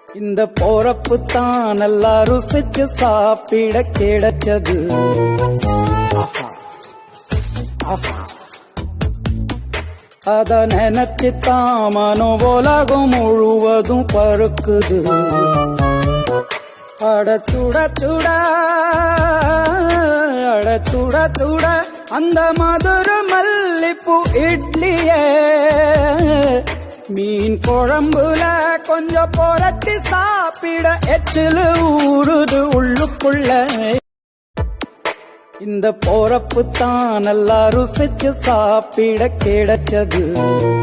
இந்த போறப்பு தான் நல்லா ருசிச்சு சாப்பிட கிடைச்சது. அத நினைச்சு தாமனோ உலகம் முழுவதும் பருக்குது. அட சுட சுட அட சுட சுட அந்த மதுர மல்லிப்பூ இட்லியே மீன் குழம்புல கொஞ்சம் புரட்டி சாப்பிட எச்சிலு ஊறுது உள்ளுக்குள்ள. இந்த போறப்பு தான் நல்லா ருசிச்சு சாப்பிட கிடைச்சது.